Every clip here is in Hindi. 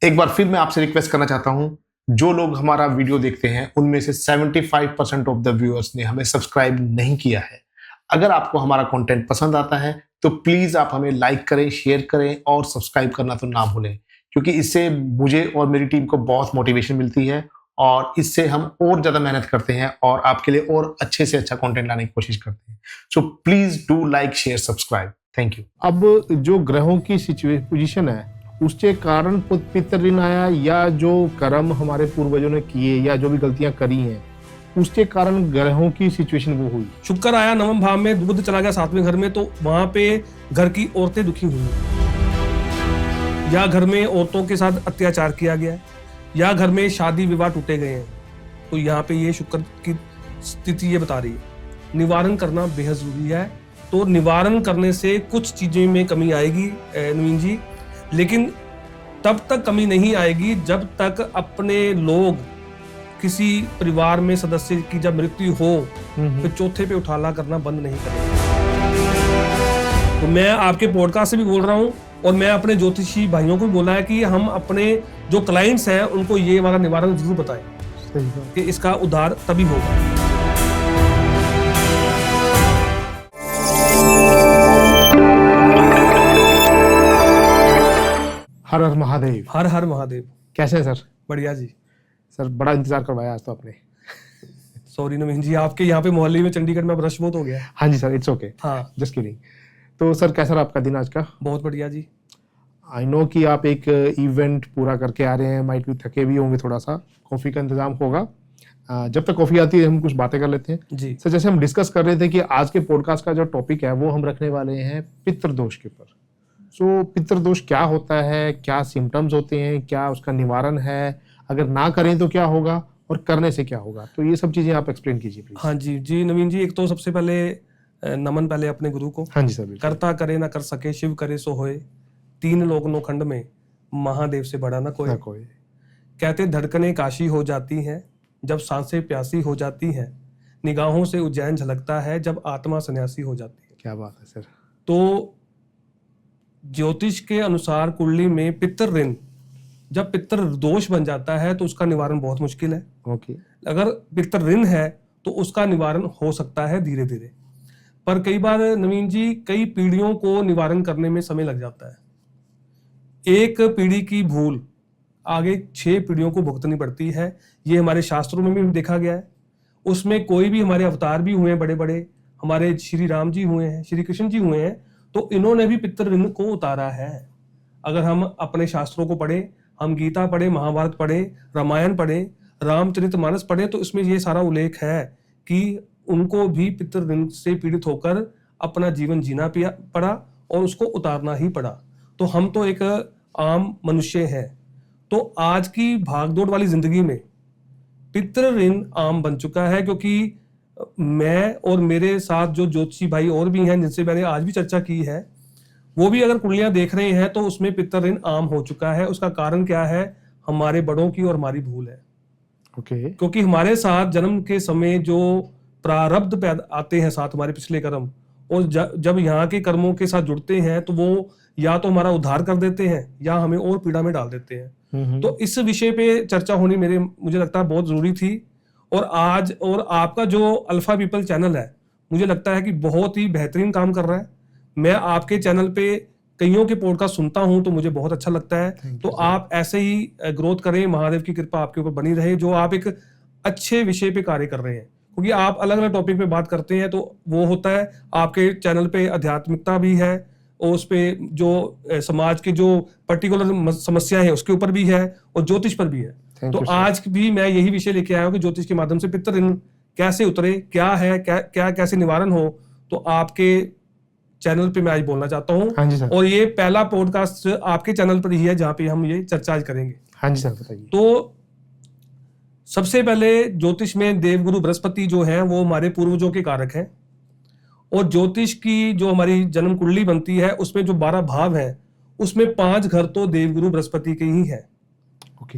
एक बार फिर मैं आपसे रिक्वेस्ट करना चाहता हूं, जो लोग हमारा वीडियो देखते हैं उनमें से 75% ऑफ द व्यूअर्स ने हमें सब्सक्राइब नहीं किया है। अगर आपको हमारा कंटेंट पसंद आता है तो प्लीज आप हमें लाइक करें, शेयर करें और सब्सक्राइब करना तो ना भूलें, क्योंकि इससे मुझे और मेरी टीम को बहुत मोटिवेशन मिलती है और इससे हम और ज्यादा मेहनत करते हैं और आपके लिए और अच्छे से अच्छा कंटेंट लाने की कोशिश करते हैं। So please do like, share, subscribe. Thank you. अब जो ग्रहों की पोजीशन है उसके कारण पितृ ऋण आया, या जो कर्म हमारे पूर्वजों ने किए या जो भी गलतियां करी हैं उसके कारण ग्रहों की सिचुएशन वो हुई। शुक्र आया नवम भाव में, बुध चला गया 7वें घर में, तो वहां पे घर की औरतें दुखी हुई, या घर में औरतों के साथ अत्याचार किया गया, या घर में शादी विवाह टूटे गए हैं। तो यहाँ पे ये शुक्र की स्थिति ये बता रही है निवारण करना बेहद जरूरी है। तो निवारण करने से कुछ चीजें में कमी आएगी नवीन जी, लेकिन तब तक कमी नहीं आएगी जब तक अपने लोग किसी परिवार में सदस्य की जब मृत्यु हो तो चौथे पे उठाला करना बंद नहीं करेंगे। तो मैं आपके पॉडकास्ट से भी बोल रहा हूं और मैं अपने ज्योतिषी भाइयों को भी बोला है कि हम अपने जो क्लाइंट्स हैं उनको ये वाला निवारण जरूर बताएं कि इसका उद्धार तभी होगा। हर हर महादेव। हर हर महादेव। कैसे है सर? बढ़िया जी। सर बड़ा इंतजार करवाया आज तो आपने। सॉरी नवीन जी, आपके यहाँ पे मोहल्ले में चंडीगढ़ में रश बहुत हो गया। हाँ जी सर, इट्स ओके। हाँ, जस्ट किडिंग। तो सर कैसा रहा आपका दिन आज का? बहुत बढ़िया जी। आई नो कि आप एक इवेंट पूरा करके आ रहे हैं, माइट भी थके भी होंगे, थोड़ा सा कॉफी का इंतजाम होगा। जब तक कॉफी आती है हम कुछ बातें कर लेते हैं जी। सर, जैसे हम डिस्कस कर रहे थे कि आज के पॉडकास्ट का जो टॉपिक है वो हम रखने वाले हैं पितृदोष के ऊपर। सो पितृदोष क्या होता है, क्या सिम्टम्स होते हैं, क्या उसका निवारण है, अगर ना करें तो क्या होगा और करने से क्या होगा, तो ये सब चीजें आप एक्सप्लेन कीजिए प्लीज। हाँ जी जी नवीन जी, एक तो सबसे पहले नमन पहले अपने गुरु को। हाँ जी सर, बिल्कुल। करता करे ना कर सके, शिव करे सो होए, तीन लोक नो खंड में महादेव से बड़ा ना कोई। कहते धड़कने काशी हो जाती हैं जब सांसें प्यासी हो जाती हैं, निगाहों से उज्जैन झलकता है जब आत्मा सन्यासी हो जाती है। क्या बात है सर। तो ज्योतिष के अनुसार कुंडली में पितृ ऋण जब पितृ दोष बन जाता है तो उसका निवारण बहुत मुश्किल है। ओके। अगर पितृ ऋण है तो उसका निवारण हो सकता है धीरे धीरे, पर कई बार नवीन जी कई पीढ़ियों को निवारण करने में समय लग जाता है। एक पीढ़ी की भूल आगे 6 पीढ़ियों को भुगतनी पड़ती है। ये हमारे शास्त्रों में भी देखा गया है। उसमें कोई भी हमारे अवतार भी हुए हैं, बड़े बड़े हमारे श्री राम जी हुए हैं, श्री कृष्ण जी हुए हैं, तो इन्होंने भी पितृ ऋण को उतारा है। अगर हम अपने शास्त्रों को पढ़े, हम गीता पढ़े, महाभारत पढ़े, रामायण पढ़े, रामचरितमानस पढ़े, तो इसमें ये सारा उल्लेख है कि उनको भी पितृ ऋण से पीड़ित होकर अपना जीवन जीना पड़ा और उसको उतारना ही पड़ा। तो हम तो एक आम मनुष्य हैं, तो आज की भागदौड़ वाली जिंदगी में पितृ ऋण आम बन चुका है, क्योंकि मैं और मेरे साथ जो ज्योतिषी भाई और भी हैं जिनसे मैंने आज भी चर्चा की है, वो भी अगर कुंडलियां देख रहे हैं तो उसमें पितृ ऋण आम हो चुका है। उसका कारण क्या है? हमारे बड़ों की और हमारी भूल है। ओके। क्योंकि हमारे साथ जन्म के समय जो प्रारब्ध आते हैं साथ, हमारे पिछले कर्म, और जब यहाँ के कर्मों के साथ जुड़ते हैं तो वो या तो हमारा उद्धार कर देते हैं या हमें और पीड़ा में डाल देते हैं। तो इस विषय पे चर्चा होनी मुझे लगता है बहुत जरूरी थी। और आज और आपका जो अल्फा पीपल चैनल है, मुझे लगता है कि बहुत ही बेहतरीन काम कर रहा है। मैं आपके चैनल पे कईयों के पॉडकास्ट सुनता हूं तो मुझे बहुत अच्छा लगता है। तो आप ऐसे ही ग्रोथ करें, महादेव की कृपा आपके ऊपर बनी रहे। जो आप एक अच्छे विषय पे कार्य कर रहे हैं, क्योंकि आप अलग अलग टॉपिक पे बात करते हैं, तो वो होता है आपके चैनल पे आध्यात्मिकता भी है और उस पे जो समाज की जो पर्टिकुलर समस्या है उसके ऊपर भी है और ज्योतिष पर भी है। तो आज भी मैं यही विषय लेके आया हूँ कि ज्योतिष के माध्यम से पितृ ऋण कैसे उतरे, क्या है, क्या कैसे निवारण हो, तो आपके चैनल पे मैं आज बोलना चाहता हूँ। हाँ जी सर। और ये पहला पॉडकास्ट आपके चैनल पर ही है जहाँ पे हम ये चर्चा आज करेंगे। हाँ जी सर, बताइए। तो सबसे पहले ज्योतिष में देवगुरु बृहस्पति जो है वो हमारे पूर्वजों के कारक हैं, और ज्योतिष की जो हमारी जन्म कुंडली बनती है उसमें जो 12 भाव हैं उसमें 5 घर तो देवगुरु बृहस्पति के ही हैं।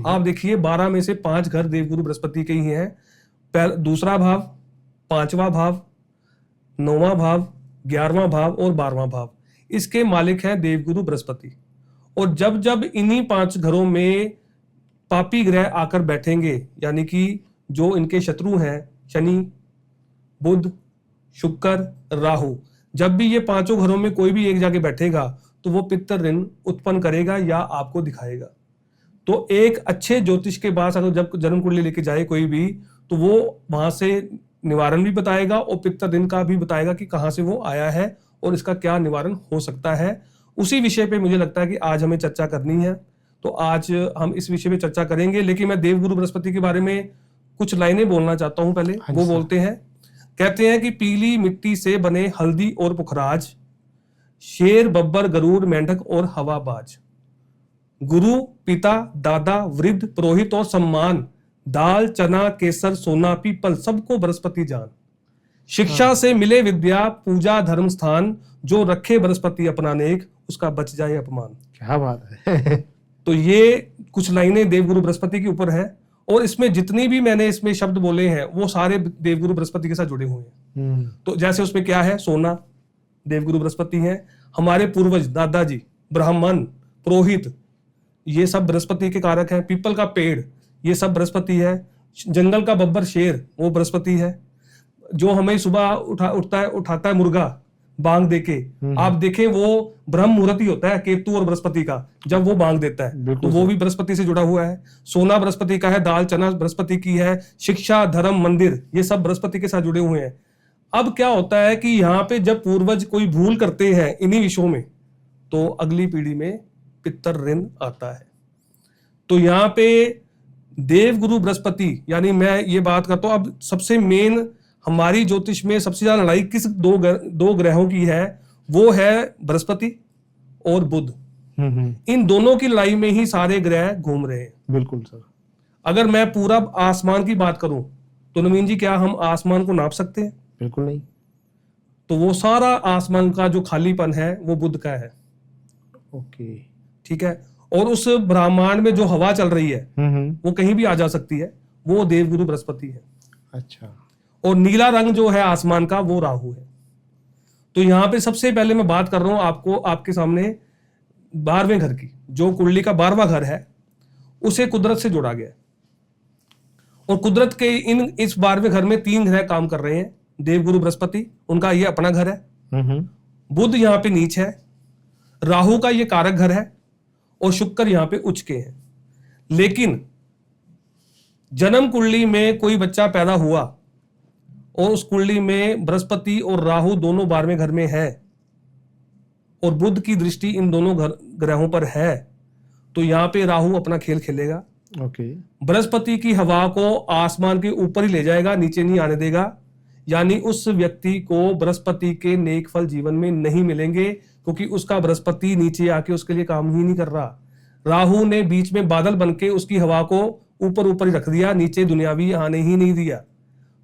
आप देखिए 12 में से 5 घर देवगुरु बृहस्पति के ही हैं। दूसरा भाव, 5वां भाव, 9वां भाव, 11वां भाव और 12वां भाव, इसके मालिक हैं देवगुरु बृहस्पति। और जब जब इन्हीं 5 घरों में पापी ग्रह आकर बैठेंगे, यानी कि जो इनके शत्रु हैं, शनि, बुध, शुक्र, राहु, जब भी ये 5 घरों में कोई भी एक जाके बैठेगा तो वो पितर ऋण उत्पन्न करेगा या आपको दिखाएगा। तो एक अच्छे ज्योतिष के पास अगर जब जन्म कुंडली लेके जाए कोई भी, तो वो वहां से निवारण भी बताएगा और पितर ऋण का भी बताएगा कि कहाँ से वो आया है और इसका क्या निवारण हो सकता है। उसी विषय पे मुझे लगता है कि आज हमें चर्चा करनी है, तो आज हम इस विषय पे चर्चा करेंगे। लेकिन मैं देवगुरु बृहस्पति के बारे में कुछ लाइनें बोलना चाहता हूं पहले। वो बोलते हैं, कहते हैं कि पीली मिट्टी से बने हल्दी और पुखराज, शेर, बब्बर, गरुड़, मेंढक और हवाबाज, गुरु, पिता, दादा, वृद्ध, पुरोहित और सम्मान, दाल, चना, केसर, सोना, पीपल, सबको बृहस्पति जान। शिक्षा से मिले विद्या, पूजा, धर्म स्थान, जो रखे बृहस्पति अपना नेक, उसका बच जाए अपमान। क्या बात है। तो ये कुछ लाइनें देवगुरु बृहस्पति के ऊपर है, और इसमें जितनी भी मैंने इसमें शब्द बोले हैं वो सारे देवगुरु बृहस्पति के साथ जुड़े हुए हैं। तो जैसे उसमें क्या है, सोना देवगुरु बृहस्पति है, हमारे पूर्वज दादाजी, ब्राह्मण, पुरोहित, ये सब बृहस्पति के कारक हैं। पीपल का पेड़, ये सब बृहस्पति है। जंगल का बब्बर, शेर, वो बृहस्पति है। जो हमें सुबह उठाता है मुर्गा बांग देके, आप देखें वो ब्रह्म मुहूर्त ही होता है केतु और बृहस्पति का, जब वो बांग देता है, तो वो भी बृहस्पति से जुड़ा हुआ है। सोना बृहस्पति का है, दाल चना बृहस्पति की है, शिक्षा, धर्म, मंदिर, ये सब बृहस्पति के साथ जुड़े हुए हैं। अब क्या होता है कि यहाँ पे जब पूर्वज कोई भूल करते हैं इन्हीं विषयों में, तो अगली पीढ़ी में पितर ऋण आता है। तो यहाँ पे देवगुरु बृहस्पति, यानी मैं ये बात करता हूं, अब सबसे मेन हमारी ज्योतिष में सबसे ज्यादा लड़ाई किस दो ग्रहों की है, वो है बृहस्पति और बुध। इन दोनों की लड़ाई में ही सारे ग्रह घूम रहे हैं। बिल्कुल सर। अगर मैं पूरा आसमान की बात करूं तो नवीन जी, क्या हम आसमान को नाप सकते हैं? बिल्कुल नहीं। तो वो सारा आसमान का जो खालीपन है वो बुध का है। ओके, ठीक है। और उस ब्रह्मांड में जो हवा चल रही है वो कहीं भी आ जा सकती है, वो देवगुरु बृहस्पति है। अच्छा। और नीला रंग जो है आसमान का, वो राहु है। तो यहां पे सबसे पहले मैं बात कर रहा हूं आपको, आपके सामने 12वें घर की, जो कुंडली का 12वां घर है, उसे कुदरत से जोड़ा गया। और कुदरत के इस 12वें घर में 3 ग्रह काम कर रहे हैं। देवगुरु बृहस्पति, उनका ये अपना घर है। बुध यहाँ पे नीच है, राहु का ये कारक घर है, और शुक्र यहाँ पे उच्च के हैं। लेकिन जन्म कुंडली में कोई बच्चा पैदा हुआ और उस कुंडली में बृहस्पति और राहु दोनों 12वें घर में है, और बुध की दृष्टि इन दोनों ग्रहों पर है, तो यहां पे राहु अपना खेल खेलेगा। ओके। बृहस्पति की हवा को आसमान के ऊपर ही ले जाएगा, नीचे नहीं आने देगा। यानी उस व्यक्ति को बृहस्पति के नेक फल जीवन में नहीं मिलेंगे, क्योंकि उसका बृहस्पति नीचे आके उसके लिए काम ही नहीं कर रहा। राहु ने बीच में बादल बनके उसकी हवा को ऊपर ऊपर ही रख दिया, नीचे दुनियावी आने ही नहीं दिया।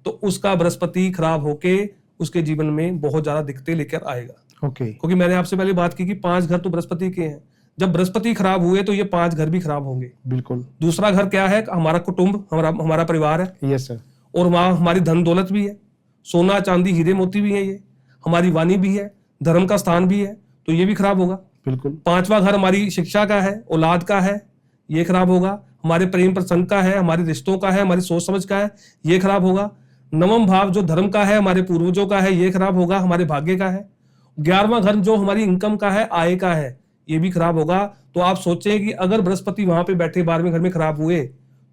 तो उसका बृहस्पति खराब होके उसके जीवन में बहुत ज्यादा दिक्कतें लेकर आएगा। ओके। क्योंकि मैंने आपसे पहले बात की कि 5 घर तो बृहस्पति के हैं। जब बृहस्पति खराब हुए तो ये 5 घर भी खराब होंगे। बिल्कुल। दूसरा घर क्या है? हमारा कुटुंब, हमारा परिवार है। Yes sir. और वहां हमारी धन दौलत भी है, सोना चांदी हीरे मोती भी है, ये हमारी वाणी भी है, धर्म का स्थान भी है, तो ये भी खराब होगा। बिल्कुल। 5वां घर हमारी शिक्षा का है, औलाद का है, ये खराब होगा। हमारे प्रेम प्रसंग का है, हमारे रिश्तों का है, हमारी सोच समझ का है, ये खराब होगा। 9वां भाव जो धर्म का है, हमारे पूर्वजों का है, ये खराब होगा, हमारे भाग्य का है। 11वां घर जो हमारी इनकम का है, आय का है, ये भी खराब होगा। तो आप सोचें कि अगर बृहस्पति वहां पे बैठे 12वें घर में खराब हुए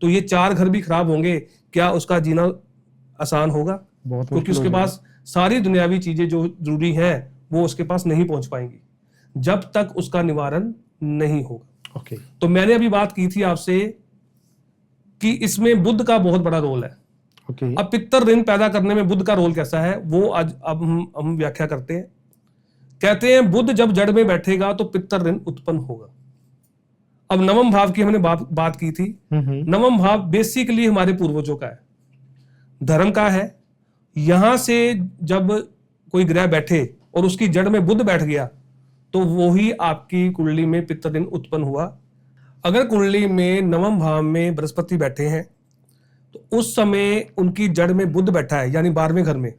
तो ये 4 घर भी खराब होंगे, क्या उसका जीना आसान होगा? क्योंकि उसके पास सारी दुनियावी चीजें जो जरूरी हैं वो उसके पास नहीं पहुंच पाएंगी जब तक उसका निवारण नहीं होगा। ओके। तो मैंने अभी बात की थी आपसे कि इसमें बुध का बहुत बड़ा रोल है। ओके। अब पितर ऋण पैदा करने में बुध का रोल कैसा है, वो आज अब हम व्याख्या करते हैं। कहते हैं बुध जब जड़ में बैठेगा तो पितर ऋण उत्पन्न होगा। अब 9वां भाव की हमने बात की थी। 9वां भाव बेसिकली हमारे पूर्वजों का है, धर्म का है। यहां से जब कोई ग्रह बैठे और उसकी जड़ में बुध बैठ गया तो वो ही आपकी कुंडली में पितर ऋण उत्पन्न हुआ। अगर कुंडली में 9वां भाव में बृहस्पति बैठे हैं तो उस समय उनकी जड़ में बुध बैठा है, यानी 12वें घर में,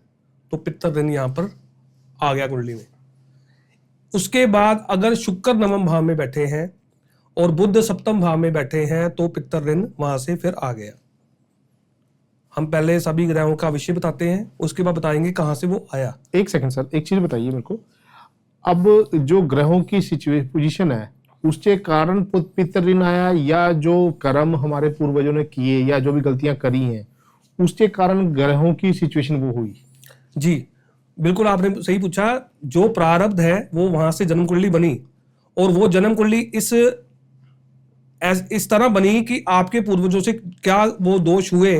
तो पितर ऋण यहां पर आ गया कुंडली में। उसके बाद अगर शुक्र 9वां भाव में बैठे हैं और बुध सप्तम भाव में बैठे हैं तो पितर ऋण वहां से फिर आ गया। हम पहले सभी ग्रहों का विषय बताते हैं, उसके बाद बताएंगे कहां से वो आया। एक सेकंड सर, एक चीज बताइए मेरे को। अब जो ग्रहों की पोजीशन है उसके कारण पितर ऋण आया, या जो कर्म हमारे पूर्वजों ने किए या जो भी गलतियां करी हैं उसके कारण ग्रहों की सिचुएशन वो हुई? जी बिल्कुल, आपने सही पूछा। जो प्रारब्ध है वो वहां से जन्म कुंडली बनी, और वो जन्म कुंडली इस तरह बनी कि आपके पूर्वजों से क्या वो दोष हुए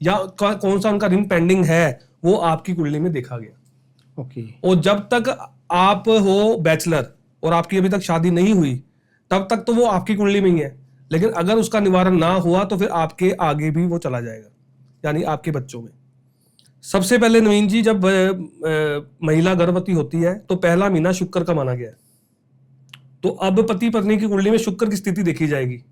या कौन सा उनका ऋण पेंडिंग है, वो आपकी कुंडली में देखा गया। ओके। और जब तक आप हो बैचलर और आपकी अभी तक शादी नहीं हुई, तब तक तो वो आपकी कुंडली में ही है, लेकिन अगर उसका निवारण ना हुआ तो फिर आपके आगे भी वो चला जाएगा, यानी आपके बच्चों में। सबसे पहले नवीन जी, जब महिला गर्भवती होती है तो पहला महीना शुक्र का माना गया है। तो अब पति पत्नी की कुंडली में शुक्र की स्थिति देखी जाएगी।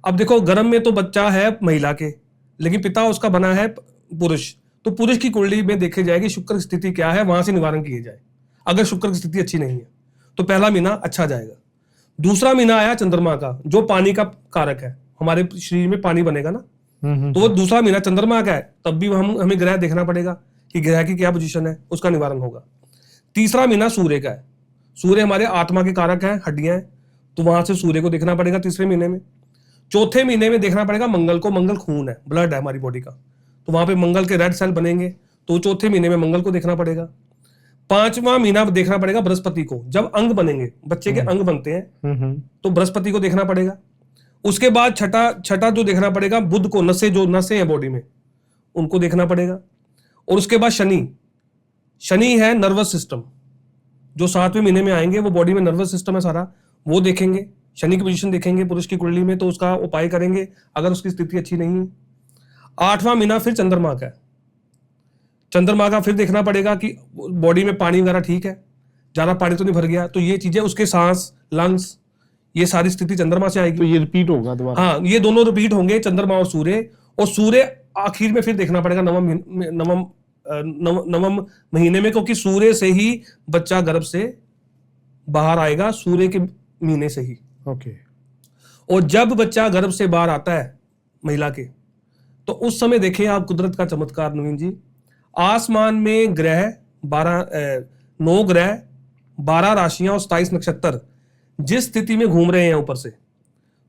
अब देखो, गर्भ में तो बच्चा है महिला के, लेकिन पिता उसका बना है पुरुष, तो पुरुष की कुंडली में देखी जाएगी शुक्र की स्थिति क्या है, वहां से निवारण किए जाए। अगर शुक्र की स्थिति अच्छी नहीं है तो पहला महीना अच्छा जाएगा। दूसरा महीना आया चंद्रमा का, जो पानी का कारक है, हमारे शरीर में पानी बनेगा ना, तो वो दूसरा महीना चंद्रमा का है, तब भी हमें ग्रह देखना पड़ेगा कि ग्रह की क्या पोजीशन है, उसका निवारण होगा। तीसरा महीना सूर्य का है, सूर्य हमारे आत्मा के कारक है, हड्डियां हैं, तो वहां से सूर्य को देखना पड़ेगा तीसरे महीने में। चौथे महीने में देखना पड़ेगा मंगल को, मंगल खून है, ब्लड है हमारी बॉडी का, तो वहां पे मंगल के रेड सेल बनेंगे, तो चौथे महीने में मंगल को देखना पड़ेगा। पांचवा महीना देखना पड़ेगा बृहस्पति को, जब अंग बनेंगे, बच्चे के अंग बनते हैं, तो बृहस्पति को देखना पड़ेगा। उसके बाद छठा जो देखना पड़ेगा बुध को, नसें हैं बॉडी में, उनको देखना पड़ेगा। और उसके बाद शनि है नर्वस सिस्टम, जो 7वें महीने में आएंगे, वो बॉडी में नर्वस सिस्टम है सारा, वो देखेंगे, शनि की पोजीशन देखेंगे पुरुष की कुंडली में, तो उसका उपाय करेंगे अगर उसकी स्थिति अच्छी नहीं है। 8वां महीना फिर चंद्रमा का है, चंद्रमा का फिर देखना पड़ेगा कि बॉडी में पानी वगैरह ठीक है, ज्यादा पानी तो नहीं भर गया, तो ये चीजें, उसके सांस, लंग्स, ये सारी स्थिति चंद्रमा से आएगी। तो ये रिपीट होगा दोबारा? हाँ, ये दोनों रिपीट होंगे, चंद्रमा और सूर्य आखिर में फिर देखना पड़ेगा नवम महीने में, क्योंकि सूर्य से ही बच्चा गर्भ से बाहर आएगा, सूर्य के महीने से ही। ओके। और जब बच्चा गर्भ से बाहर आता है महिला के, तो उस समय देखें आप कुदरत का चमत्कार नवीन जी, आसमान में ग्रह 9 ग्रह, 12 राशियां और 27 नक्षत्र जिस स्थिति में घूम रहे हैं ऊपर से,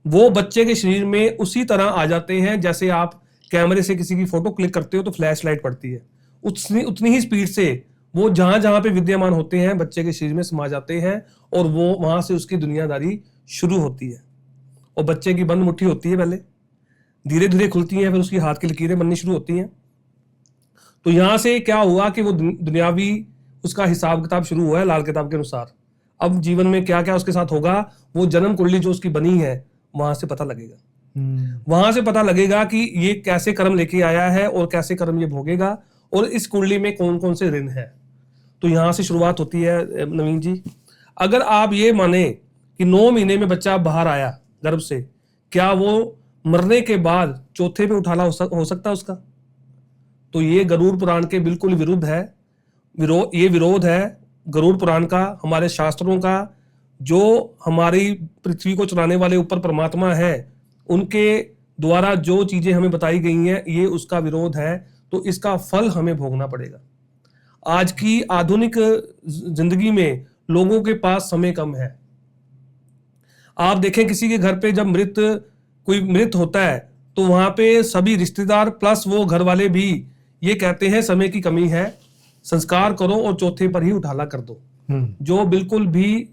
वो बच्चे के शरीर में उसी तरह आ जाते हैं जैसे आप कैमरे से किसी की फोटो क्लिक करते हो तो फ्लैश लाइट पड़ती है, उतनी ही स्पीड से वो जहां जहां पे विद्यमान होते हैं बच्चे के शरीर में समा जाते हैं, और वो वहां से उसकी दुनियादारी शुरू होती है। और बच्चे की बंद मुट्ठी होती है, पहले धीरे धीरे खुलती है, फिर उसकी हाथ की लकीरें बननी शुरू होती हैं। तो यहां से क्या हुआ कि वो दुनियावी उसका हिसाब किताब शुरू हुआ है लाल किताब के अनुसार। अब जीवन में क्या क्या उसके साथ होगा, वो जन्म कुंडली जो उसकी बनी है वहां से पता लगेगा। वहां से पता लगेगा कि ये कैसे कर्म लेके आया है और कैसे कर्म ये भोगेगा, और इस कुंडली में कौन कौन से ऋण है। तो यहां से शुरुआत होती है नवीन जी। अगर आप ये माने कि 9 महीने में बच्चा बाहर आया गर्भ से, क्या वो मरने के बाद चौथे पे उठाला हो सकता उसका? तो ये गरुड़ पुराण के बिल्कुल विरुद्ध है। ये विरोध है गरुड़ पुराण का, हमारे शास्त्रों का। जो हमारी पृथ्वी को चलाने वाले ऊपर परमात्मा है, उनके द्वारा जो चीजें हमें बताई गई हैं, ये उसका विरोध है, तो इसका फल हमें भोगना पड़ेगा। आज की आधुनिक जिंदगी में लोगों के पास समय कम है। आप देखें किसी के घर पे जब कोई मृत होता है, तो वहां पे सभी रिश्तेदार प्लस वो घर वाले भी ये कहते हैं समय की कमी है, संस्कार करो और चौथे पर ही उठाला कर दो, जो बिल्कुल भी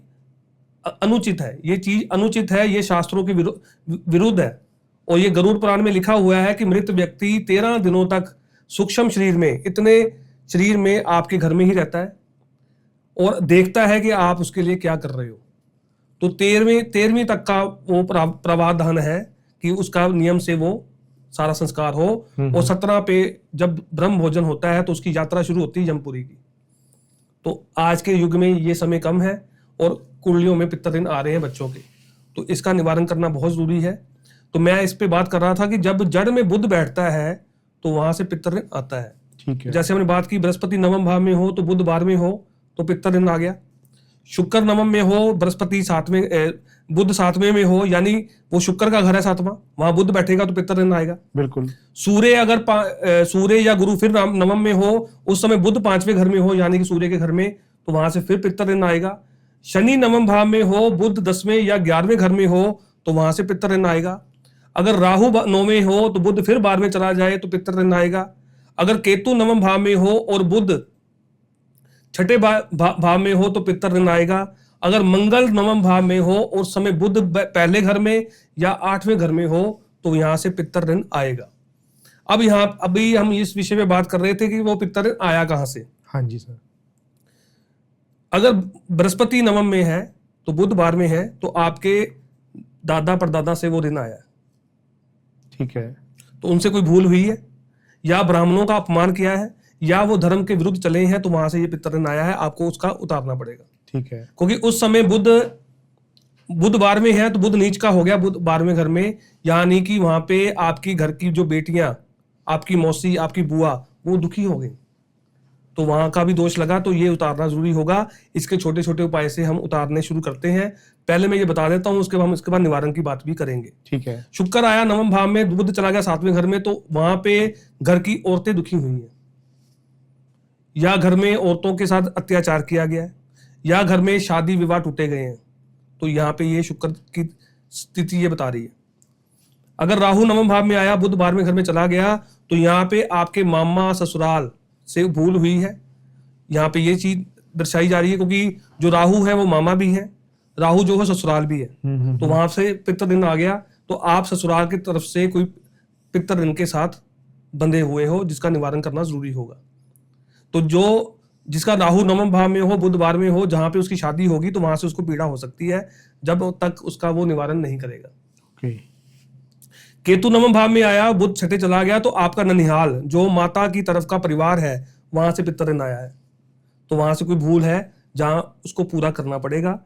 अनुचित है। ये चीज अनुचित है, ये शास्त्रों के विरुद्ध है। और ये गरुड़ पुराण में लिखा हुआ है कि मृत व्यक्ति 13 दिनों तक सूक्ष्म शरीर में, इतने शरीर में आपके घर में ही रहता है और देखता है कि आप उसके लिए क्या कर रहे हो। तो 13वीं तक का वो प्रावधान है कि उसका नियम से वो सारा संस्कार हो। और 17 पे जब ब्रह्म भोजन होता है तो उसकी यात्रा शुरू होती है जमपुरी की। तो आज के युग में ये समय कम है और कुंडलियों में पितर ऋण आ रहे हैं बच्चों के, तो इसका निवारण करना बहुत जरूरी है। तो मैं इस पे बात कर रहा था कि जब जड़ में बुध बैठता है तो वहां से पितर ऋण आता है। ठीक है। जैसे हमने बात की, बृहस्पति 9वें भाव में हो तो बुध 12वें हो तो पितर ऋण आ गया। शुक्र नवम में हो, बृहस्पति सातवें, बुध सातवें में हो, यानी वो शुक्र का घर है सातवां, वहां बुध बैठेगा तो पितर ऋण आएगा। बिल्कुल। सूर्य अगर सूर्य या गुरु फिर नवम में हो, उस समय बुध पांचवें घर में हो यानी कि सूर्य के घर में, तो वहां से फिर पितर ऋण आएगा। शनि नवम भाव में हो, बुध 10वें या 11वें घर में हो, तो वहां से पितर ऋण आएगा। अगर राहु 9वें हो तो बुध फिर 12वें चला जाए तो पितर ऋण आएगा। अगर केतु नवम भाव में हो और बुध छठे भाव में हो तो पितर ऋण आएगा। अगर मंगल नवम भाव में हो और समय बुध पहले घर में या 8वें घर में हो तो यहां से पितर ऋण आएगा। अब अभी हम इस विषय में बात कर रहे थे कि वो पितर ऋण आया कहां से। हाँ जी सर। अगर बृहस्पति नवम में है तो बुध 12वें है, तो आपके दादा परदादा से वो ऋण आया है। ठीक है। तो उनसे कोई भूल हुई है या ब्राह्मणों का अपमान किया है या वो धर्म के विरुद्ध चले हैं, तो वहां से ये पितर ऋण आया है, आपको उसका उतारना पड़ेगा। ठीक है। क्योंकि उस समय बुध 12वें है तो बुध नीच का हो गया, बुध 12वें घर में, यानी कि वहां पे आपकी घर की जो बेटियां, आपकी मौसी, आपकी बुआ, वो दुखी हो गई, तो वहां का भी दोष लगा, तो ये उतारना जरूरी होगा। इसके छोटे छोटे उपाय से हम उतारने शुरू करते हैं। पहले मैं ये बता देता हूं, उसके बाद हम इसके बाद निवारण की बात भी करेंगे। ठीक है। शुक्र आया नवम भाव में, बुध चला गया 7वें घर में, तो वहां पे घर की औरतें दुखी हुई हैं, या घर में औरतों के साथ अत्याचार किया गया है, या घर में शादी विवाह टूटे गए हैं, तो यहाँ पे ये शुक्र की स्थिति ये बता रही है। अगर राहु नवम भाव में आया, बुध 12वें घर में चला गया, तो यहाँ पे आपके मामा ससुराल से भूल हुई है। यहाँ पे ये चीज दर्शाई जा रही है, क्योंकि जो राहु है वो मामा भी है, राहु जो है ससुराल भी है, तो वहां से पितर ऋण आ गया। तो आप ससुराल की तरफ से कोई पितर ऋण के साथ बंधे हुए हो, जिसका निवारण करना जरूरी होगा। तो जो जिसका राहु नवम भाव में हो, बुध 12वें हो, जहां पे उसकी शादी होगी, तो वहां से उसको पीड़ा हो सकती है जब तक उसका वो निवारण नहीं करेगा। ओके। केतु नवम भाव में आया, बुध छठे चला गया, तो आपका ननिहाल जो माता की तरफ का परिवार है, वहां से पितर ऋण आया है, तो वहां से कोई भूल है जहां उसको पूरा करना पड़ेगा।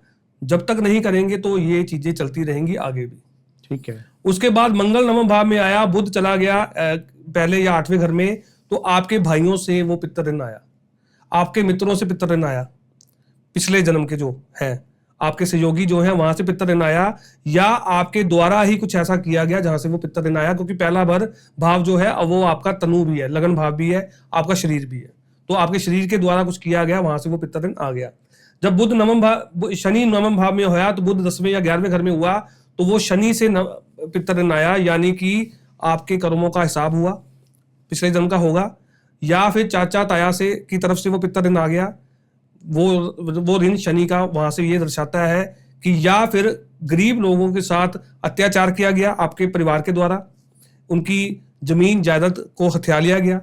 जब तक नहीं करेंगे तो ये चीजें चलती रहेंगी आगे भी। ठीक है। उसके बाद मंगल नवम भाव में आया, बुध चला गया पहले या 8वें घर में, तो आपके भाइयों से वो पितर ऋण आया, आपके मित्रों से पितर ऋण आया, पिछले जन्म के जो हैं आपके सहयोगी जो हैं, वहां से पितर ऋण आया, या आपके द्वारा ही कुछ ऐसा किया गया जहां से वो पितर ऋण आया। क्योंकि पहला भाव जो है वो आपका तनु भी है, लगन भाव भी है, आपका शरीर भी है, तो आपके शरीर के द्वारा कुछ किया गया, वहां से वो पितर ऋण आ गया। जब शनि नवम भाव में होया, तो बुध 10वें या 11वें घर में हुआ, तो वो शनि से पितर ऋण आया, यानी कि आपके कर्मों का हिसाब हुआ, पिछले जन्म का होगा, या फिर चाचा ताया से की तरफ से वो पितर ऋण आ गया। वो ऋण शनि का वहां से ये दर्शाता है कि या फिर गरीब लोगों के साथ अत्याचार किया गया आपके परिवार के द्वारा, उनकी जमीन जायदाद को हथिया लिया गया,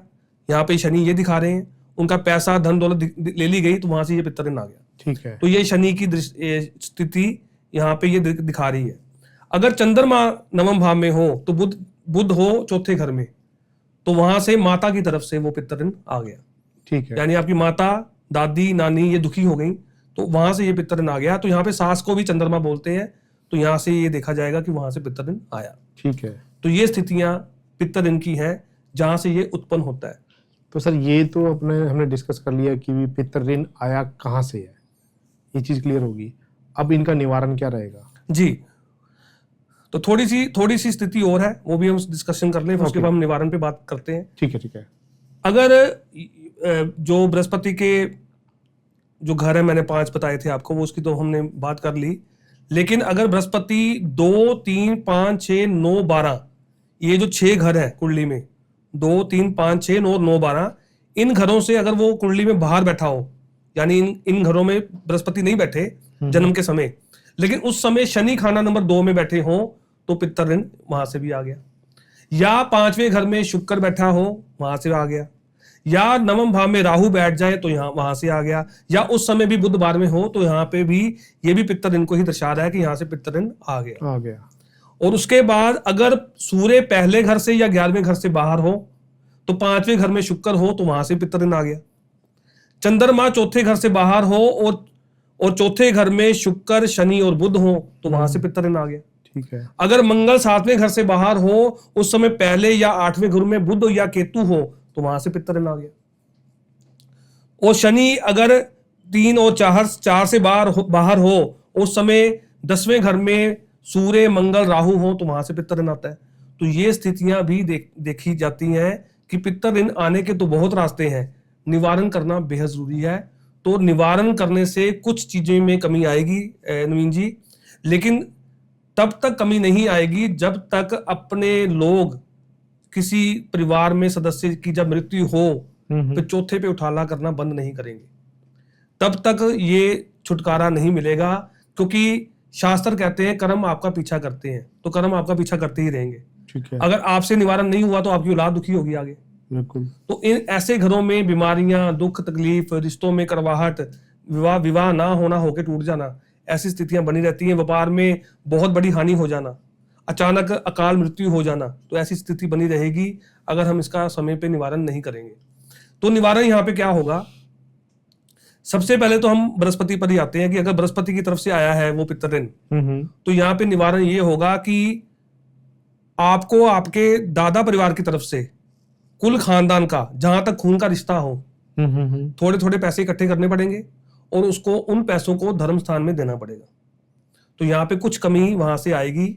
यहाँ पे शनि ये दिखा रहे हैं, उनका पैसा धन दौलत ले ली गई, तो वहां से ये पितर ऋण आ गया। ठीक है। तो ये शनि की स्थिति यहाँ पे ये दिखा रही है। अगर चंद्रमा नवम भाव में हो, तो बुध हो चौथे घर में, तो वहां से माता की तरफ से वो पितर ऋण आ गया। ठीक है। यानी आपकी माता, दादी, नानी ये दुखी हो गई, तो वहां से ये पितर ऋण आ गया। तो यहाँ पे सास को भी चंद्रमा बोलते हैं, तो यहाँ से ये देखा जाएगा कि वहां से पितर ऋण आया। ठीक है। तो ये स्थितियां पितर ऋण की हैं जहां से ये उत्पन्न होता है। तो सर ये तो हमने डिस्कस कर लिया कि पितर ऋण आया कहाँ से है, ये चीज क्लियर होगी। अब इनका निवारण क्या रहेगा? जी, तो थोड़ी सी स्थिति और है, वो भी हम डिस्कशन कर लें, फिर उसके बाद हम निवारण पे बात करते हैं। ठीक है। ठीक है। अगर जो बृहस्पति के जो घर है, मैंने 5 बताए थे आपको, वो उसकी तो हमने बात कर ली, लेकिन अगर बृहस्पति 2, 3, 5, 6, 9, 12, ये जो 6 घर है कुंडली में, 2, 3, 5, 6, 9, 9, 12, इन घरों से अगर वो कुंडली में बाहर बैठा हो, यानी इन घरों में बृहस्पति नहीं बैठे जन्म के समय, लेकिन उस समय शनि खाना नंबर 2 में बैठे हो, तो पितर ऋण वहां से भी आ गया। या 5वें घर में शुक्र बैठा हो, वहां से आ गया। या नवम भाव में राहु बैठ जाए, तो यहाँ वहां से आ गया। या उस समय भी बुध 12वें हो, तो यहाँ पे भी ये भी पितर ऋण को ही दर्शा रहा है कि यहाँ से पितर ऋण आ गया। और उसके बाद अगर सूर्य पहले घर से या 11वें घर से बाहर हो, तो 5वें घर में शुक्र हो, तो वहां से पितर ऋण आ गया। चंद्रमा चौथे घर से बाहर हो और चौथे घर में शुक्र, शनि और बुध हो, तो वहां से पितर ऋण आ गया। ठीक है। अगर मंगल 7वें घर से बाहर हो, उस समय पहले या 8वें घर में बुध या केतु हो, तो वहां से पितर ऋण आ गया। और शनि अगर 3 और 4 से बाहर हो, उस समय 10वें घर में सूर्य मंगल राहु हो, तो वहां से पित्तर ऋण आता है। तो ये स्थितियां भी देखी जाती हैं कि पित्तर ऋण आने के तो बहुत रास्ते हैं, निवारण करना बेहद जरूरी है। तो निवारण करने से कुछ चीजें में कमी आएगी नवीन जी, लेकिन तब तक कमी नहीं आएगी जब तक अपने लोग किसी परिवार में सदस्य की जब मृत्यु हो तो चौथे पे उठाला करना बंद नहीं करेंगे, तब तक ये छुटकारा नहीं मिलेगा। क्योंकि शास्त्र कहते हैं कर्म आपका पीछा करते हैं, तो कर्म आपका पीछा करते ही रहेंगे। ठीक है। अगर आपसे निवारण नहीं हुआ तो आपकी औलाद दुखी होगी आगे। बिल्कुल। तो इन ऐसे घरों में बीमारियां, दुख, तकलीफ, रिश्तों में कड़वाहट, विवाह ना होना, होके टूट जाना, ऐसी स्थितियां बनी रहती हैं। व्यापार में बहुत बड़ी हानि हो जाना, अचानक अकाल मृत्यु हो जाना, तो ऐसी स्थिति बनी रहेगी अगर हम इसका समय पे निवारण नहीं करेंगे। तो निवारण यहाँ पे क्या होगा? सबसे पहले तो हम बृहस्पति पर ही आते हैं कि अगर बृहस्पति की तरफ से आया है वो पित्तर ऋण, तो यहाँ पे निवारण ये होगा कि आपको आपके दादा परिवार की तरफ से, कुल खानदान का, जहां तक खून का रिश्ता हो, थोड़े थोड़े पैसे इकट्ठे करने पड़ेंगे और उसको, उन पैसों को धर्म स्थान में देना पड़ेगा। तो यहाँ पे कुछ कमी वहां से आएगी।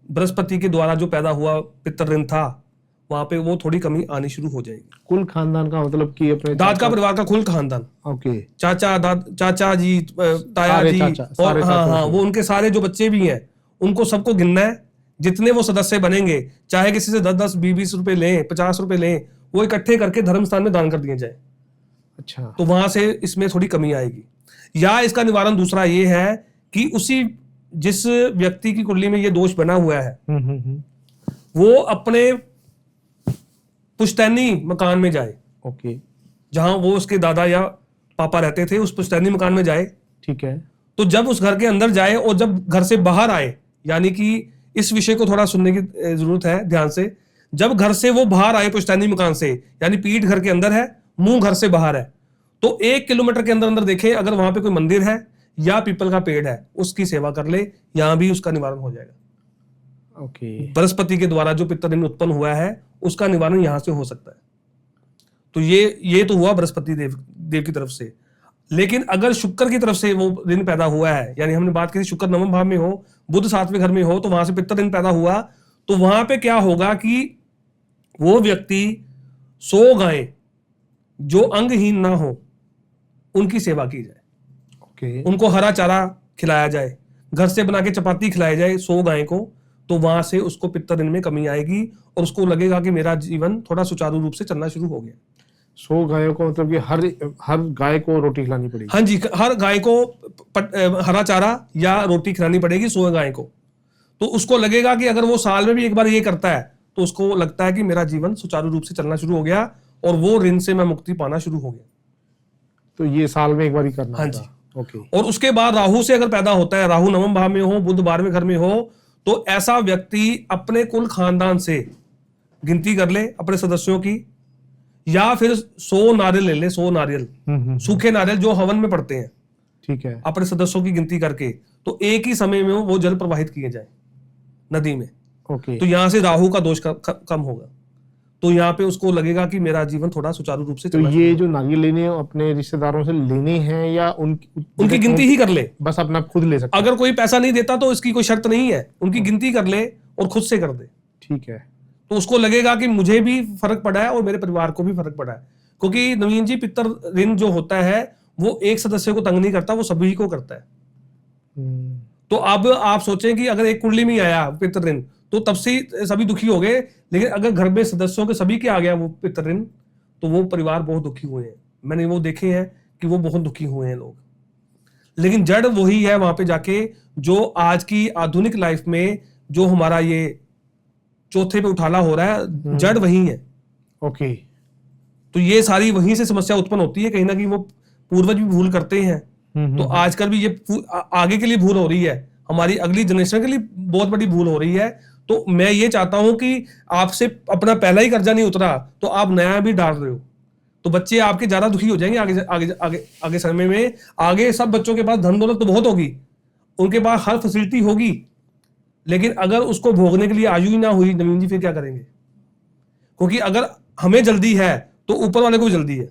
बृहस्पति के द्वारा जो पैदा हुआ पित्तर ऋण था, वहां पे वो थोड़ी कमी आनी शुरू हो जाएगी। कुल खानदान का मतलब कि अपने दाद का परिवार का कुल खानदान, ओके, चाचा जी, ताया जी, और हाँ, वो उनके सारे जो बच्चे भी हैं उनको सबको गिनना है। जितने वो सदस्य बनेंगे, चाहे किसी से 10-10, 20-20 रुपए लें, 50 रुपए लें, वो इकट्ठे करके धर्म स्थान में दान कर दिए जाए। अच्छा। तो वहां से इसमें थोड़ी कमी आएगी। या इसका निवारण दूसरा ये है कि उसी, जिस व्यक्ति की कुंडली में ये दोष बना हुआ है, वो अपने पुश्तैनी मकान में जाए। ओके। जहां वो उसके दादा या पापा रहते थे, उस पुश्तैनी मकान में जाए। ठीक है। तो जब उस घर के अंदर जाए और जब घर से बाहर आए, यानी कि इस विषय को थोड़ा सुनने की जरूरत है ध्यान से। जब घर से वो बाहर आए पुश्तैनी मकान से, यानी पीठ घर के अंदर है, मुंह घर से बाहर है, तो 1 किलोमीटर के अंदर अंदर देखें अगर वहां पे कोई मंदिर है या पीपल का पेड़ है, उसकी सेवा कर ले, यहां भी उसका निवारण हो जाएगा। ओके। बृहस्पति के द्वारा जो पित्तर ऋण उत्पन्न हुआ है उसका निवारण यहां से हो सकता है। तो ये तो हुआ बृहस्पति देव की तरफ से। लेकिन अगर शुक्र की तरफ से वो ऋण पैदा हुआ है, यानी हमने बात की शुक्र 9वें भाव में हो, बुध 7वें घर में हो, तो वहां से पित्तर ऋण पैदा हुआ, तो वहां पे क्या होगा कि वो व्यक्ति 100 गायें जो अंगहीन ना हो उनकी सेवा की जाए। ओके। उनको हरा चारा खिलाया जाए, घर से बना के चपाती खिलाई जाए 100 गाय को, तो वहां से उसको पित्तर ऋण में कमी आएगी और उसको लगेगा कि मेरा जीवन थोड़ा सुचारू रूप से चलना शुरू हो गया। 100 गायों को मतलब कि हर गाय को रोटी खिलानी पड़ेगी? हाँ जी, हर गाय को हरा चारा या रोटी खिलानी पड़ेगी 100 गाय को। तो उसको लगेगा कि अगर वो साल में भी एक बार ये करता है तो उसको लगता है कि मेरा जीवन सुचारू रूप से चलना शुरू हो गया और वो ऋण से मैं मुक्ति पाना शुरू हो गया। तो ये साल में एक बार ही करना? हाँ जी। ओके। और उसके बाद राहु से अगर पैदा होता है, राहु 9वें भाव में हो, बुध 12वें घर में हो, तो ऐसा व्यक्ति अपने कुल खानदान से गिनती कर ले अपने सदस्यों की, या फिर 100 नारियल ले ले, 100 नारियल, सूखे नारियल जो हवन में पड़ते हैं, ठीक है, अपने सदस्यों की गिनती करके, तो एक ही समय में वो जल प्रवाहित किए जाए नदी में। ओके। तो यहां से राहु का दोष कम होगा। तो यहाँ पे उसको लगेगा कि मेरा जीवन थोड़ा सुचारू रूप से तो ये जो नारियल लेने अपने रिश्तेदारों से लेने हैं या उनकी गिनती ही कर ले, बस अपना खुद ले सकते? अगर कोई पैसा नहीं देता तो इसकी कोई शर्त नहीं है, उनकी गिनती कर ले और खुद से कर दे। ठीक है। तो उसको लगेगा कि मुझे भी फर्क पड़ा है और मेरे परिवार को भी फर्क पड़ा है। क्योंकि नवीन जी, पित्तर ऋण जो होता है वो एक सदस्य को तंग नहीं करता, वो सभी को करता है। तो अब आप सोचें कि अगर एक कुंडली में आया पित्तर ऋण तो तब से सभी दुखी हो गए, लेकिन अगर घर में सदस्यों के सभी के आ गया वो पित्तर ऋण तो वो परिवार बहुत दुखी हुए हैं। मैंने वो देखे हैं कि वो बहुत दुखी हुए हैं लोग। लेकिन जड़ वही है वहां पे जाके, जो आज की आधुनिक लाइफ में जो हमारा ये चौथे पे उठाला हो रहा है, जड़ वही है। ओके। तो ये सारी वहीं से समस्या उत्पन्न होती है। कहीं ना कहीं वो पूर्वज भी भूल करते हैं, तो आजकल भी ये आगे के लिए भूल हो रही है, हमारी अगली जनरेशन के लिए बहुत बड़ी भूल हो रही है। तो मैं ये चाहता हूं कि आपसे अपना पहला ही कर्जा नहीं उतरा तो आप नया भी डाल रहे हो, तो बच्चे आपके ज्यादा दुखी हो जाएंगे आगे आगे आगे आगे समय में। आगे सब बच्चों के पास धन दौलत तो बहुत होगी, उनके पास हर फैसिलिटी होगी, लेकिन अगर उसको भोगने के लिए आयु ही ना हुई नवीन जी, फिर क्या करेंगे? क्योंकि अगर हमें जल्दी है तो ऊपर वाले को भी जल्दी है।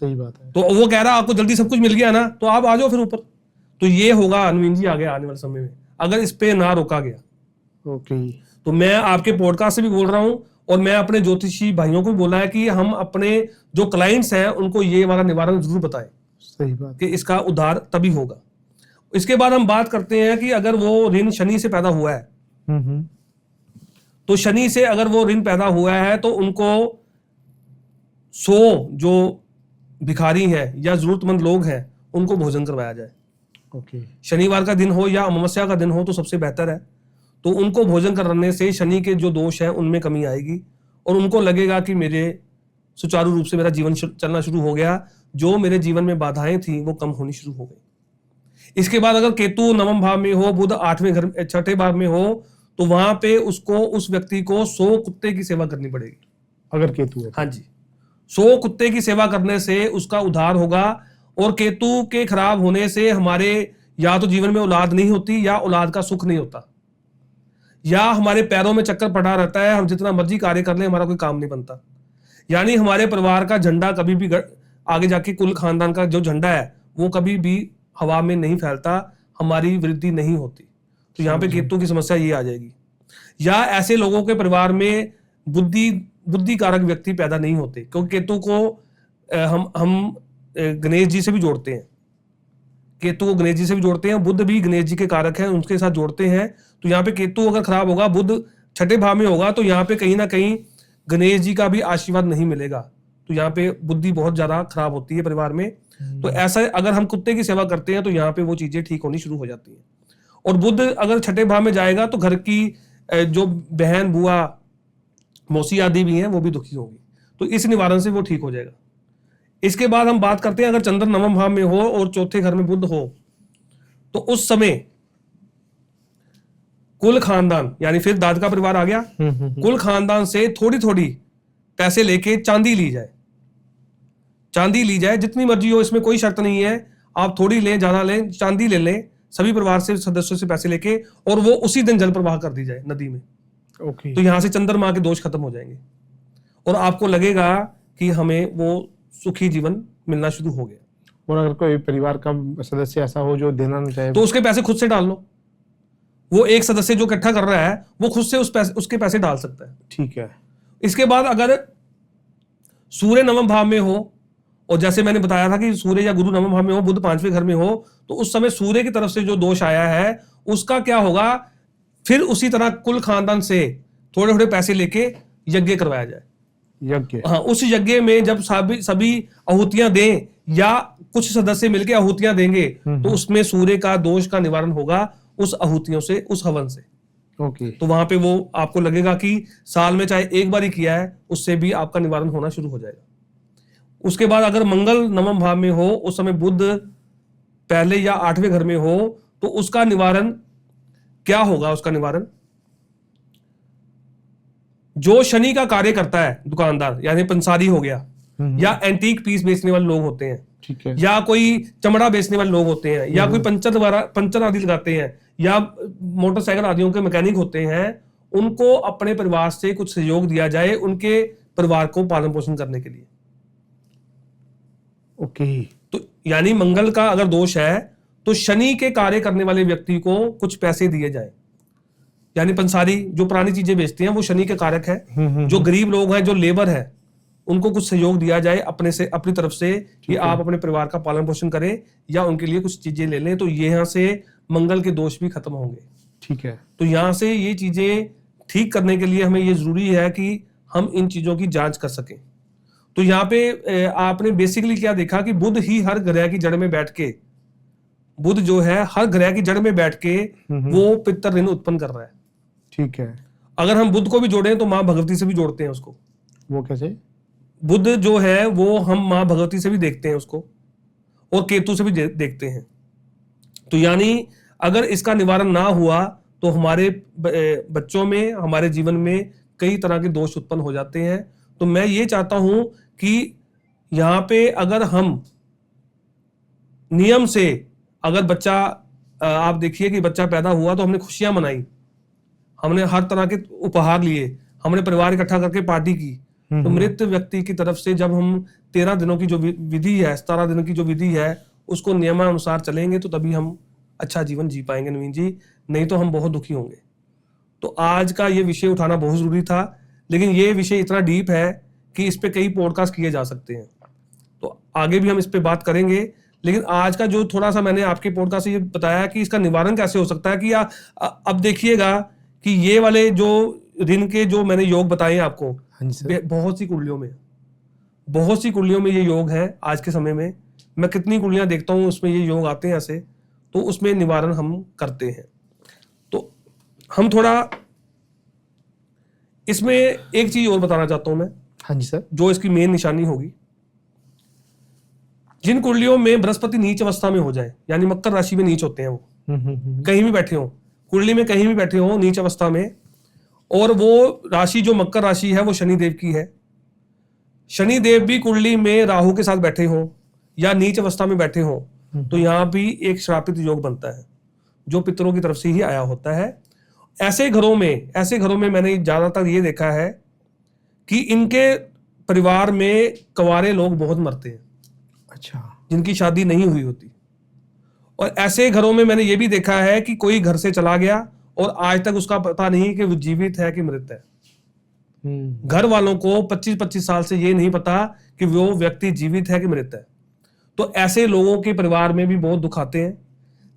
सही बात है। तो वो कह रहा आपको जल्दी सब कुछ मिल गया ना, तो आप आ जाओ फिर ऊपर। तो ये होगा नवीन जी आगे आने वाले समय में, अगर इस पे ना रोका गया। ओके। तो मैं आपके पॉडकास्ट से भी बोल रहा हूं, और मैं अपने ज्योतिषी भाइयों को भी बोला है कि हम अपने जो क्लाइंट्स हैं उनको ये वाला निवारण जरूर बताएं सही बात। कि इसका उद्धार तभी होगा। इसके बाद हम बात करते हैं कि अगर वो ऋण शनि से पैदा हुआ है, हम्म। तो शनि से अगर वो ऋण पैदा हुआ है तो उनको 100 जो भिखारी हैं या जरूरतमंद लोग हैं उनको भोजन करवाया जाए। ओके। शनिवार का दिन हो या अमावस्या का दिन हो तो सबसे बेहतर है। तो उनको भोजन कराने से शनि के जो दोष हैं उनमें कमी आएगी, और उनको लगेगा कि मेरे सुचारू रूप से मेरा जीवन चलना शुरू हो गया, जो मेरे जीवन में बाधाएं थी वो कम होनी शुरू हो गई। इसके बाद अगर केतु नवम भाव में हो, बुध 8वें घर 6ठे भाव में हो, तो वहां पे उसको उस व्यक्ति को 100 कुत्ते की सेवा करनी पड़ेगी। अगर केतु है? हाँ जी, 100 कुत्ते की सेवा करने से उसका उद्धार होगा। और केतु के खराब होने से हमारे या तो जीवन में औलाद नहीं होती, या औलाद का सुख नहीं होता, या हमारे पैरों में चक्कर पड़ा रहता है, हम जितना मर्जी कार्य कर लें हमारा कोई काम नहीं बनता। यानी हमारे परिवार का झंडा कभी भी आगे जाके कुल खानदान का जो झंडा है वो कभी भी हवा में नहीं फैलता, हमारी वृद्धि नहीं होती। तो यहाँ पे केतु की समस्या ये आ जाएगी। या ऐसे लोगों के परिवार में बुद्धि कारक व्यक्ति पैदा नहीं होते, क्योंकि केतु को हम गणेश जी से भी जोड़ते हैं, केतु को गणेश जी से भी जोड़ते हैं, बुध भी गणेश जी के कारक हैं, उनके साथ जोड़ते हैं। तो यहाँ पे केतु अगर खराब होगा, बुध 6ठे भाव में होगा, तो यहाँ पे कहीं ना कहीं गणेश जी का भी आशीर्वाद नहीं मिलेगा। तो यहाँ पे बुद्धि बहुत ज्यादा खराब होती है परिवार में। तो ऐसा अगर हम कुत्ते की सेवा करते हैं तो यहाँ पे वो चीजें ठीक होनी शुरू हो जाती हैं। और बुध अगर 6ठे भाव में जाएगा तो घर की जो बहन बुआ मौसी आदि भी हैं वो भी दुखी होंगी, तो इस निवारण से वो ठीक हो जाएगा। इसके बाद हम बात करते हैं अगर चंद्र नवम भाव में हो और 4थे घर में बुध हो, तो उस समय कुल खानदान, यानी फिर दाद का परिवार आ गया, कुल खानदान से थोड़ी थोड़ी पैसे लेके चांदी ली जाए। चांदी ली जाए जितनी मर्जी हो, इसमें कोई शर्त नहीं है, आप थोड़ी लें ज्यादा लें, चांदी ले लें सभी परिवार से सदस्यों से पैसे लेके, और वो उसी दिन जल प्रवाह कर दी जाए नदी में। ओके। तो यहां से चंद्रमा के दोष खत्म हो जाएंगे और आपको लगेगा कि हमें वो सुखी जीवन मिलना शुरू हो गया। और अगर कोई परिवार का सदस्य ऐसा हो जो देना ना चाहे, तो उसके पैसे खुद से डाल लो। वो एक सदस्य जो इकट्ठा कर रहा है वो खुद से उसके पैसे डाल सकता है। ठीक है। इसके बाद अगर सूर्य नवम भाव में हो, और जैसे मैंने बताया था कि सूर्य या गुरु नवम भाव में हो, बुध 5वें घर में हो, तो उस समय सूर्य की तरफ से जो दोष आया है उसका क्या होगा, फिर उसी तरह कुल खानदान से थोड़े थोड़े पैसे लेके यज्ञ करवाया जाए। यज्ञ? हाँ, उस यज्ञ में जब सभी आहुतियां दें या कुछ सदस्य मिलकर आहुतियां देंगे तो उसमें सूर्य का दोष का निवारण होगा उस आहुतियों से, उस हवन से। ओके। तो वहां पे वो आपको लगेगा कि साल में चाहे एक बार ही किया है, उससे भी आपका निवारण होना शुरू हो जाएगा। उसके बाद अगर मंगल नवम भाव में हो, उस समय बुध पहले या 8वें घर में हो, तो उसका निवारण क्या होगा? उसका निवारण जो शनि का कार्य करता है, दुकानदार यानी पंसारी हो गया, या एंटीक पीस बेचने वाले लोग होते हैं, ठीक है, या कोई चमड़ा बेचने वाले लोग होते हैं, या कोई पंचर आदि लगाते हैं, या मोटरसाइकिल आदियों के मैकेनिक होते हैं, उनको अपने परिवार से कुछ सहयोग दिया जाए उनके परिवार को पालन पोषण करने के लिए। ओके। तो यानी मंगल का अगर दोष है तो शनि के कार्य करने वाले व्यक्ति को कुछ पैसे दिए जाए। यानी पंसारी जो पुरानी चीजें बेचते हैं वो शनि के कारक है। जो गरीब लोग हैं, जो लेबर है, उनको कुछ सहयोग दिया जाए अपनी तरफ से कि आप अपने परिवार का पालन पोषण करें या उनके लिए कुछ चीजें ले लें, तो यहाँ से मंगल के दोष भी खत्म होंगे। ठीक है। तो यहाँ से ये चीजें ठीक करने के लिए हमें ये जरूरी है कि हम इन चीजों की जांच कर सकें। तो यहाँ पे आपने बेसिकली क्या देखा कि बुध ही हर ग्रह की जड़ में बैठ के, बुध जो है हर ग्रह की जड़ में बैठ के वो पितर ऋण उत्पन्न कर रहा है। ठीक है। अगर हम बुध को भी जोड़ें तो माँ भगवती से भी जोड़ते हैं उसको। वो कैसे? बुध जो है वो हम माँ भगवती से भी देखते हैं उसको, और केतु से भी देखते हैं। तो यानी अगर इसका निवारण ना हुआ तो हमारे बच्चों में, हमारे जीवन में कई तरह के दोष उत्पन्न हो जाते हैं। तो मैं ये चाहता हूं कि यहाँ पे अगर हम नियम से, अगर बच्चा, आप देखिए कि बच्चा पैदा हुआ तो हमने खुशियां मनाई, हमने हर तरह के उपहार लिए, हमने परिवार इकट्ठा करके पार्टी की, तो मृत व्यक्ति की तरफ से जब हम 13 दिनों की जो विधि है, 17 दिनों की जो विधि है, उसको नियमानुसार चलेंगे तो तभी हम अच्छा जीवन जी पाएंगे नवीन जी, नहीं तो हम बहुत दुखी होंगे। तो आज का ये विषय उठाना बहुत जरूरी था, लेकिन ये विषय इतना डीप है कि इस पे कई पॉडकास्ट किए जा सकते हैं, तो आगे भी हम इस पे बात करेंगे। लेकिन आज का जो थोड़ा सा मैंने आपके पॉडकास्ट से ये बताया कि इसका निवारण कैसे हो सकता है, कि अब देखिएगा कि ये वाले जो ऋण के जो मैंने योग बताए आपको, बहुत सी कुंडलियों में ये योग है। आज के समय में मैं कितनी कुंडलियां देखता हूं, उसमें ये योग आते हैं ऐसे, तो उसमें निवारण हम करते हैं। तो हम थोड़ा इसमें एक चीज और बताना चाहता हूं मैं। हाँ जी सर। जो इसकी मेन निशानी होगी, जिन कुंडलियों में बृहस्पति नीच अवस्था में हो जाए, यानी मकर राशि में नीच होते हैं, वो कहीं भी बैठे हो, कुंडली में कहीं भी बैठे हो नीच अवस्था में, और वो राशि जो मकर राशि है वो शनिदेव की है, शनिदेव भी कुंडली में राहु के साथ बैठे हो या नीच अवस्था में बैठे हो, तो यहां भी एक श्रापित योग बनता है जो पितरों की तरफ से ही आया होता है। ऐसे घरों में मैंने ज्यादातर ये देखा है कि इनके परिवार में कंवारे लोग बहुत मरते हैं, अच्छा, जिनकी शादी नहीं हुई होती। और ऐसे घरों में मैंने ये भी देखा है कि कोई घर से चला गया और आज तक उसका पता नहीं कि वो जीवित है कि मृत है। घर वालों को 25-25 साल से ये नहीं पता कि वो व्यक्ति जीवित है कि मृत है। तो ऐसे लोगों के परिवार में भी बहुत दुख आते हैं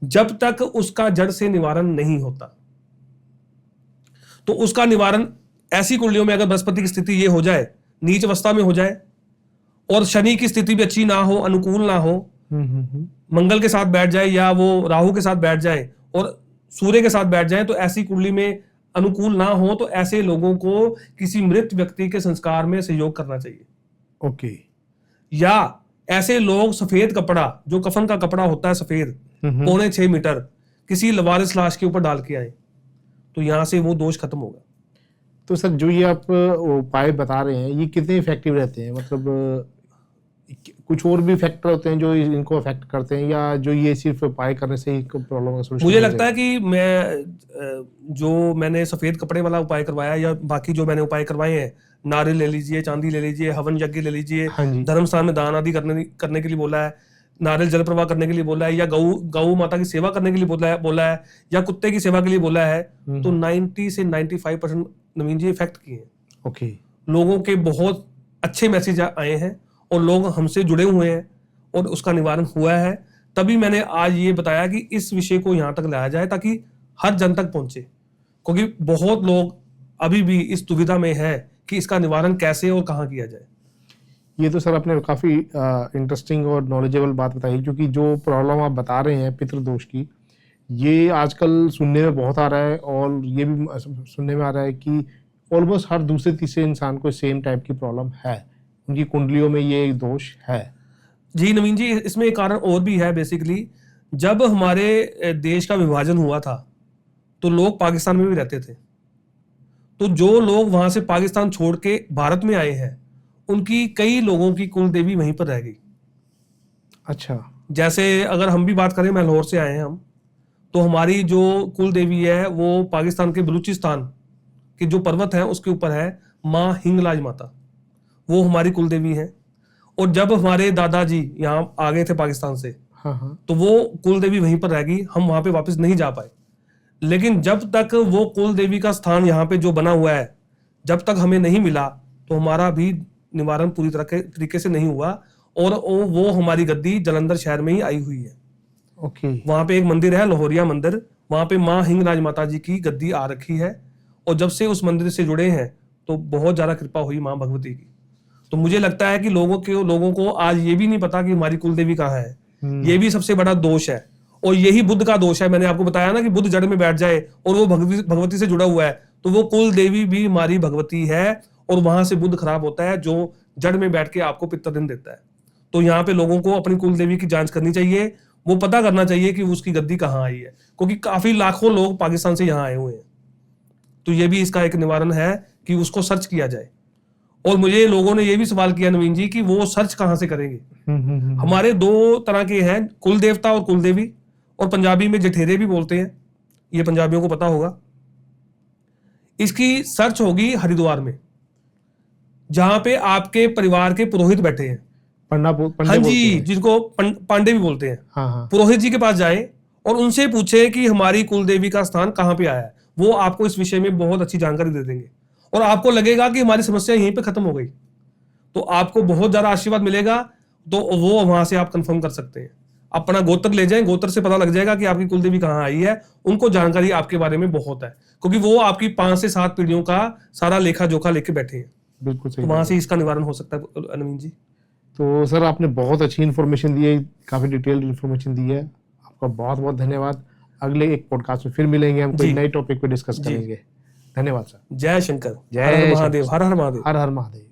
जब तक उसका जड़ से निवारण नहीं होता। तो उसका निवारण ऐसी कुंडलियों में अगर बृहस्पति की स्थिति ये हो जाए, नीच अवस्था में हो जाए, और शनि की स्थिति भी अच्छी ना हो, अनुकूल ना हो, मंगल के साथ बैठ जाए या वो राहु के साथ बैठ जाए और सूर्य के साथ बैठ जाए, तो ऐसी कुंडली में अनुकूल ना हो, तो ऐसे लोगों को किसी मृत व्यक्ति के संस्कार में सहयोग करना चाहिए। ओके। या ऐसे लोग सफेद कपड़ा, जो कफन का कपड़ा होता है सफेद, 6.25 मीटर, किसी लवारिस लाश के ऊपर डाल के आए, तो यहां से वो दोष खत्म होगा। तो सर जो ये आप उपाय बता रहे हैं, ये कितने इफेक्टिव रहते हैं? मतलब कुछ और भी फैक्टर होते हैं जो इनको अफेक्ट करते हैं, या जो ये सिर्फ उपाय करने से ही प्रॉब्लम का सॉल्यूशन? मुझे लगता है कि मैंने सफेद कपड़े वाला उपाय करवाया, या बाकी जो मैंने उपाय करवाए हैं, नारियल ले लीजिए, चांदी ले लीजिए, हवन यज्ञ ले लीजिए, धर्म स्थान में दान आदि करने के लिए बोला है, नारियल जल प्रवाह करने के लिए बोला है, या गौ माता की सेवा करने के लिए बोला है, या कुत्ते की सेवा के लिए बोला है, तो 90 से 95% नवीन जी इफेक्ट किए हैं। ओके। लोगों के बहुत अच्छे मैसेज आए हैं और लोग हमसे जुड़े हुए हैं और उसका निवारण हुआ है। तभी मैंने आज ये बताया कि इस विषय को यहाँ तक लाया जाए ताकि हर जन तक पहुंचे, क्योंकि बहुत लोग अभी भी इस दुविधा में है कि इसका निवारण कैसे और कहाँ किया जाए। ये तो सर आपने काफ़ी इंटरेस्टिंग और नॉलेजेबल बात बताई, क्योंकि जो प्रॉब्लम आप बता रहे हैं पितृदोष की, ये आजकल सुनने में बहुत आ रहा है, और ये भी सुनने में आ रहा है कि ऑलमोस्ट हर दूसरे तीसरे इंसान को सेम टाइप की प्रॉब्लम है, उनकी कुंडलियों में ये एक दोष है। जी नवीन जी, इसमें एक कारण और भी है। बेसिकली जब हमारे देश का विभाजन हुआ था तो लोग पाकिस्तान में भी रहते थे, तो जो लोग वहां से पाकिस्तान छोड़ के भारत में आए हैं, उनकी कई लोगों की कुल देवी वहीं पर रह गई। अच्छा। जैसे अगर हम भी बात करें, मैं लाहौर से आए हैं हम, तो हमारी जो कुल देवी है वो पाकिस्तान के बलूचिस्तान के जो पर्वत है उसके ऊपर है, माँ हिंगलाज माता, वो हमारी कुल देवी है। और जब हमारे दादाजी यहाँ आ गए थे पाकिस्तान से, तो वो कुल देवी वहीं पर रह गई, हम वहां पे वापस नहीं जा पाए। लेकिन जब तक वो कुल देवी का स्थान यहाँ पे जो बना हुआ है, जब तक हमें नहीं मिला, तो हमारा भी निवारण पूरी तरीके से नहीं हुआ, और वो हमारी गद्दी जलंधर शहर में ही आई हुई है। ओके। वहां पे एक मंदिर है, लाहौरिया मंदिर, वहां पे माँ हिंगलाज माता जी की गद्दी आ रखी है, और जब से उस मंदिर से जुड़े हैं तो बहुत ज्यादा कृपा हुई माँ भगवती की। तो मुझे लगता है कि लोगों को आज ये भी नहीं पता कि हमारी कुल देवी कहाँ है। ये भी सबसे बड़ा दोष है, और यही बुद्ध का दोष है। मैंने आपको बताया ना कि बुद्ध जड़ में बैठ जाए और वो भगवती से जुड़ा हुआ है, तो वो कुल देवी भी हमारी भगवती है, और वहां से बुद्ध खराब होता है जो जड़ में बैठ के आपको पितृऋण देता है। तो यहाँ पे लोगों को अपनी कुल देवी की जांच करनी चाहिए, वो पता करना चाहिए कि उसकी गद्दी कहाँ आई है, क्योंकि काफी लाखों लोग पाकिस्तान से यहाँ आए हुए हैं। तो ये भी इसका एक निवारण है कि उसको सर्च किया जाए। और मुझे लोगों ने ये भी सवाल किया नवीन जी कि वो सर्च कहाँ से करेंगे। हमारे दो तरह के हैं, कुल देवता और कुल देवी, और पंजाबी में जठेरे भी बोलते हैं, ये पंजाबियों को पता होगा। इसकी सर्च होगी हरिद्वार में। जहां पे आपके परिवार के पुरोहित बैठे हैं, पंडे हाँ बोलते जी, हैं। जिनको पांडे भी बोलते हैं, हाँ हाँ। पुरोहित जी के पास जाए और उनसे पूछे कि हमारी कुल देवी का स्थान कहाँ पे आया है। वो आपको इस विषय में बहुत अच्छी जानकारी दे देंगे और आपको लगेगा कि हमारी समस्या यहीं पे खत्म हो गई, तो आपको बहुत ज्यादा आशीर्वाद मिलेगा। तो वो वहां से आप कंफर्म कर सकते हैं। अपना गोत्र ले जाएं, गोत्र से पता लग जाएगा कि आपकी कुलदेवी कहाँ आई है। उनको जानकारी आपके बारे में बहुत है, क्योंकि वो आपकी 5 से 7 पीढ़ियों का सारा लेखा जोखा लेके बैठे हैं। बिल्कुल सही तो वहां बात से है। इसका निवारण हो सकता है नवीन जी। तो सर आपने बहुत अच्छी इन्फॉर्मेशन दी है, काफी डिटेल्ड इन्फॉर्मेशन दी है, आपका बहुत बहुत धन्यवाद। अगले एक पॉडकास्ट में फिर मिलेंगे, हम कोई जी। नए टॉपिक पे डिस्कस जी। करेंगे। धन्यवाद सर। जय शंकर, जय हर हर शंकर। महादेव, हर हर महादेव। हर हर महादेव।